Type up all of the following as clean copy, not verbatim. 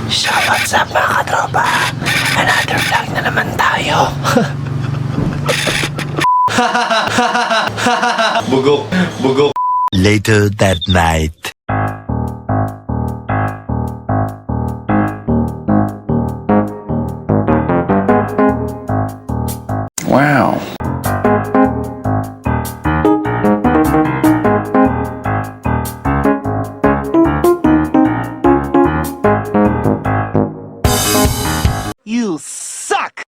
So what's up mga katropa? Another vlog na naman tayo. Bugok. Later that night. Wow. You suck!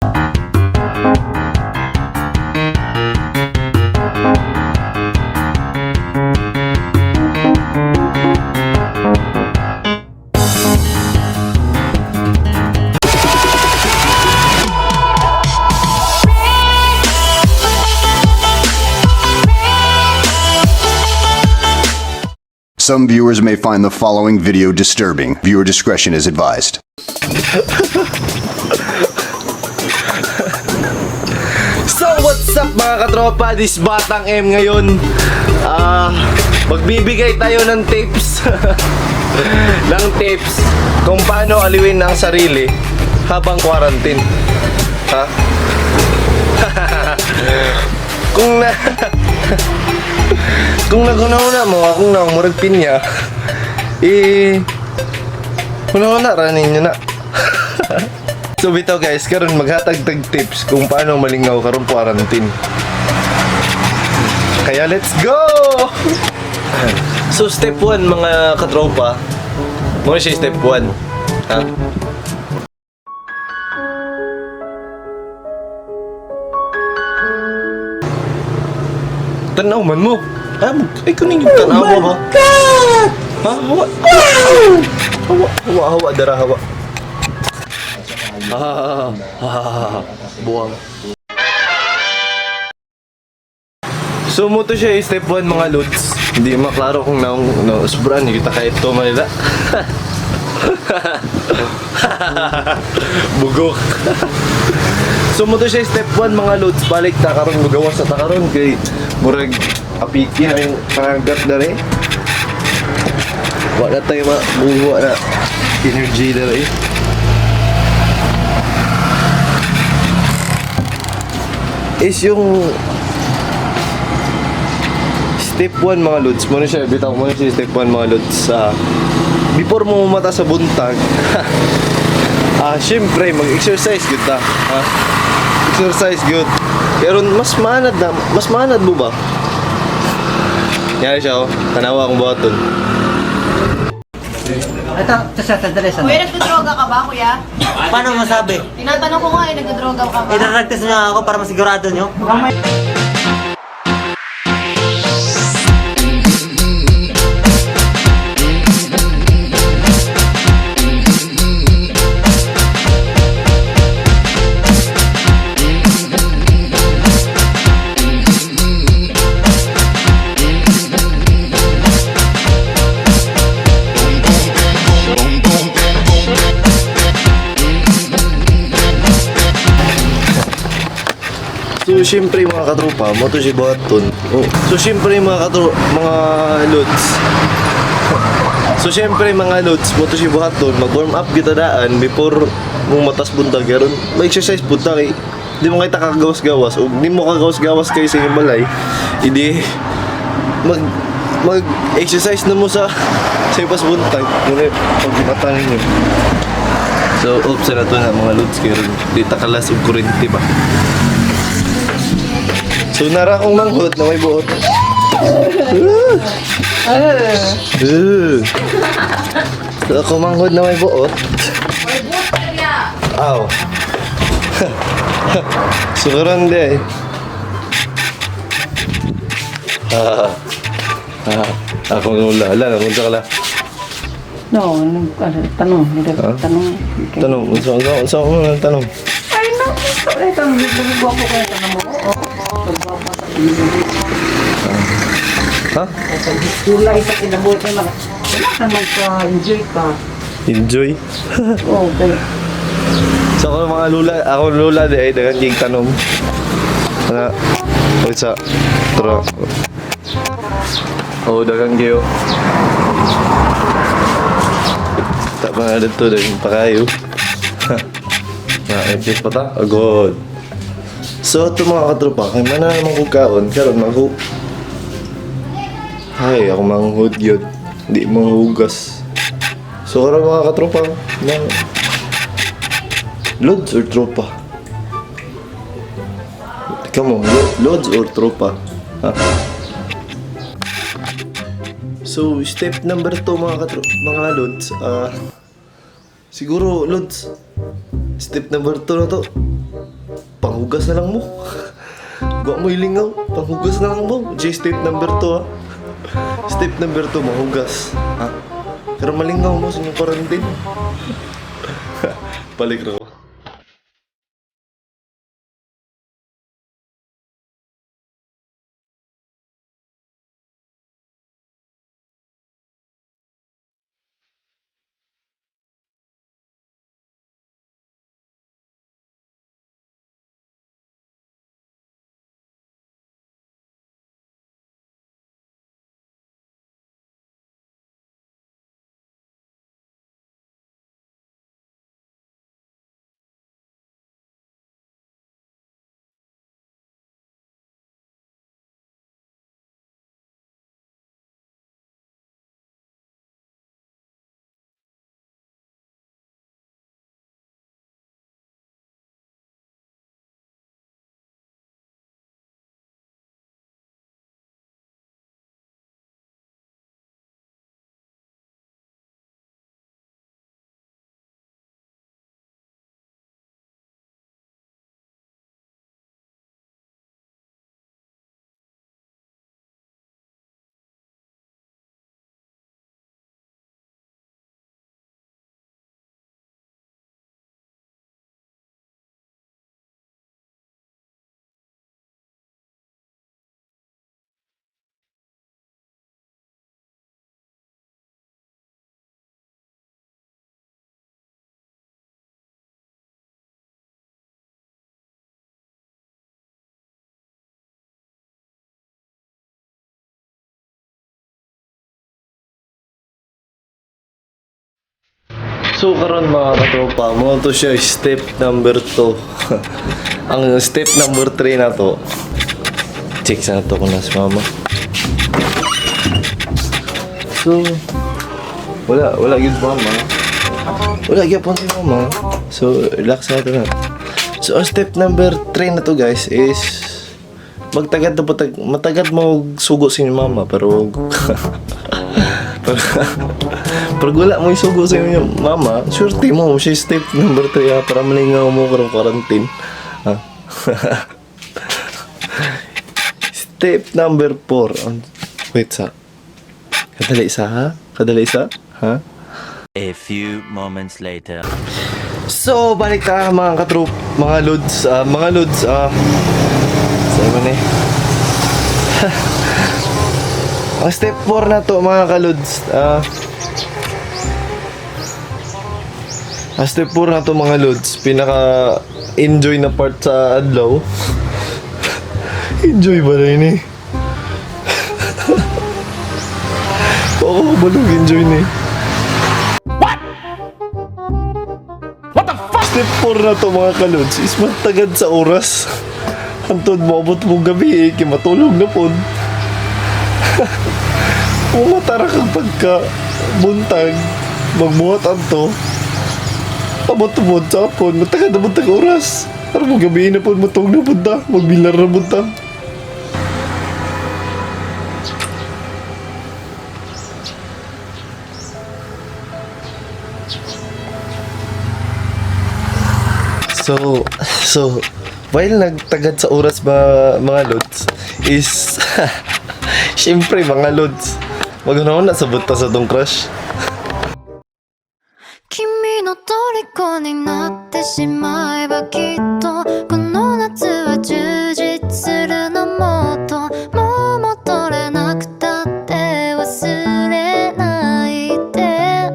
Some viewers may find the following video disturbing. Viewer discretion is advised. So what's up mga katropa? This Batang M ngayon. Magbibigay tayo ng tips. ng tips kung paano aliwin ang sarili habang quarantine. Ha? Kung na kung nagunauna mo, akong murag pinya, una ranin nyo na. So bitaw guys, karon maghatag-tag tips kung paano malingaw karong quarantine. Kaya let's go! So step 1 mga katropa, muna siya step 1. Ha? Tanaw man mo. Ay kuning yung tanaw mo ba? Ha? Hawa, dara hawa. Buwang. So mo to siya step 1 mga lods. Hindi maklaro kung nausbran kita kahit to Manila. Bugok. So mo to siya step 1 mga lods. Balik ta karon magawas sa takaron kay murag apiki ang pangagat dere. Wala tayo mabuwa na energy dere. Is yung step 1 mga lods. Muna siya, bitaw mo siya step 1 mga lods. Before mo mata sa buntag, syempre mag-exercise good ta. Exercise good. Pero mas manad mo ba? Yan siya tanawa akong buhaton. Ito, sandali. Kuya, nagdodroga ka ba, kuya? Paano masabi? Tinatanong ko nga nagdodroga ka ba? Idaragtas niyo ako para masigurado niyo. So syempre mga katropa, mo to si buhaton. So syempre mga lods. So syempre mga lods, mo to si buhaton, mag-warm up kita daan before mong matas buntag karon. Mag-exercise punta kay di mo kita kagawas-gawas o di mo kagawas-gawas kay sa balay. Hindi mag-exercise na mo sa ipas buntag. Muna pag-mata ninyo. So oops na to na mga lods karon. Di takalas og kurente ba. So nara akong manghot na may buot. So ako manghot na may buot. May buot ka niya! Aw. Sukaran de. Akong nula. Ala, namunta ka la. No, tanong. Tanong, unsa mo nang tanong? Ay, no. Tanong. Nagbago ko kayo. Tanong mo. Nagbago sa pinag. Ha? Sa iskula, isa kinabuhat na lang. Wala naman ka-enjoy ka. Enjoy? Okay. So ako mga lula di ay dagan ging tanong. Na sa tro. Oh, dagang gayo. Tak pa ada tu dah pa kayo. Na edit pa ta. Agod. So ito mga katropa, kay mana naman ko kaon karon ako. Hay, ako manghud gyud. Di manghugas. So karon mga katropa, na loads or tropa? Come on, loads or tropa? Ha? So, step number 2 mga loads, siguro loads, step number 2 na to, panghugas na lang mo. Gwa mo ilingaw, panghugas na lang mo. Step number 2 ha. Step number 2, mahugas. Ha? Pero malingaw mo sa inyong quarantine. Balik na ko. So karon mga katropa, mo to siya step number 2. Ang step number 3 na to. Check sa to kung nas mama. So wala gyud mama. Wala gyud po si mama. So relax na to na. So ang step number 3 na to guys is magtagad na matagad mo sugo si mama pero pag wala mo isugo sa inyo mama, surety mo siya step number 3 ha, para malingaw mo karong quarantine ha. Step number 4 wait sa kadali isa ha. A few moments later. So balik ta mga katrop, mga loads saan man eh. Ang step 4 na to mga kalods, ang step 4 na to mga loads, pinaka enjoy na part sa adlaw. Enjoy ba na yun eh? Oo, balog enjoy na eh. What the fuck? Step 4 na to mga kalods is matagad sa oras. Antod mo abot mo gabi eh, kaya matulog na po. Umatara kang pagka buntag, magbuhat anto, pabot-bot sa hapon, matagad na buntag oras. Para mo gabihin na po, matulog na punta, magbilar na punta. So, while nagtagad sa oras mga lods, is, siyempre mga lods, mag-una sa buta sa tong crush. 君の虜になってしまえばきっとこの夏は充実するのもっともう戻れなくたって忘れないで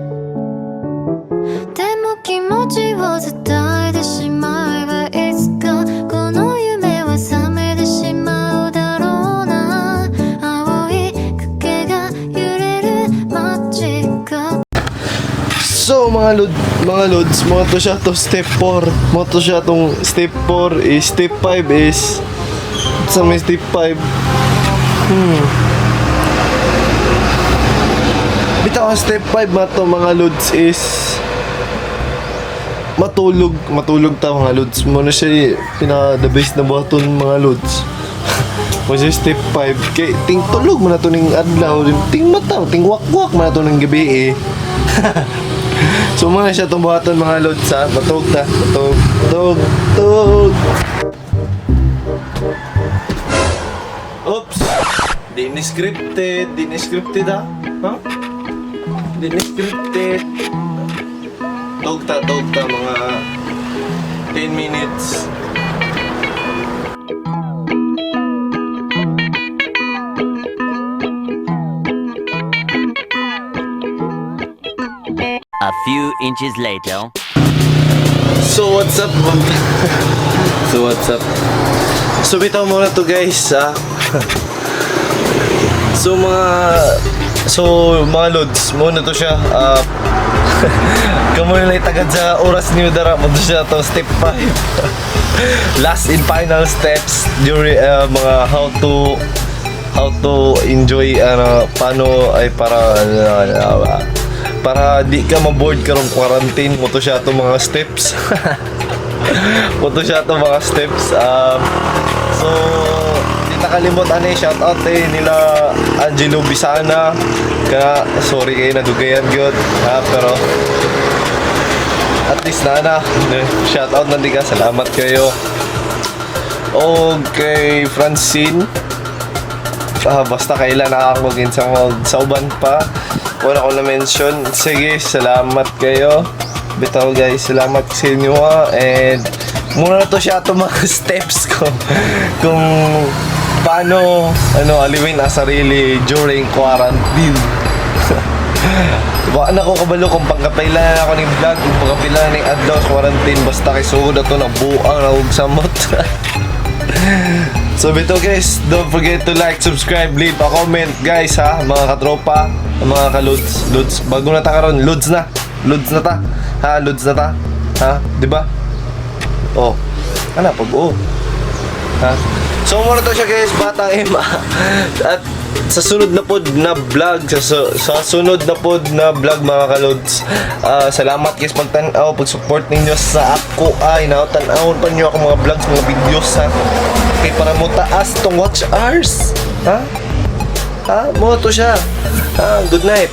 でも気持ちを伝えてしまえばいつかこの夢は覚めてしまうだろうな青い影が揺れる街が So So mga lods, mga to siya to step 4. Mga to siya tong step 4 is step 5 is sa may step 5. Bitaw ang step 5 mga to mga lods is matulog ta mga lods. Muna siya the best na buhaton mga lods. Kasi step 5 kay ting tulog man na to ning adlaw, ting matang, ting wakwak man na to ning gabi eh. So mga siya itong buhaton mga lods ha. Matug ta. Matug. Oops. Di ni scripted ha. Huh? Di ni scripted. Tug ta mga 10 minutes. A few inches later. So what's up? So bitaw muna to guys ha. So mga lods, muna to siya. Kamu nilay tagad sa oras niyo dara mo to siya to step 5. Last and final steps during mga how to enjoy paano ay para di ka ma-board karong quarantine mo to siya to mga steps. So di ta kalimot shout out nila Angelo Bisana ka sorry kayo nadugayan gyud pero at least shout out na di ka, salamat kayo. Okay, Francine basta kailan nakakagin sa uban pa wala ko na mention. Sige, salamat kayo. Bitaw guys, salamat sa inyo and muna na to siya itong mga steps ko kung paano aliwin ang sarili during quarantine. Baka na ko kabalo kung pagkapailan ako ng vlog, kung pagkapailan ng adlaw sa quarantine, basta kay sugod na to na buang na huwag samot. So bito guys, don't forget to like, subscribe, leave a comment guys ha, mga katropa, mga ka-lods, bago na ta karon, lods na ta, ha, diba? Oh, ano pag ha? So muna to siya guys, Batang Ima. At sa sunod na pod na vlog, sa sunod na pod na vlog mga ka-lods, salamat guys pagtanaw, pag-support ninyo sa ako inaw-tanawon pa nyo ako mga vlogs, mga videos ha. Okay, para mo taas tong watch hours ha? Mo to siya ha, good night.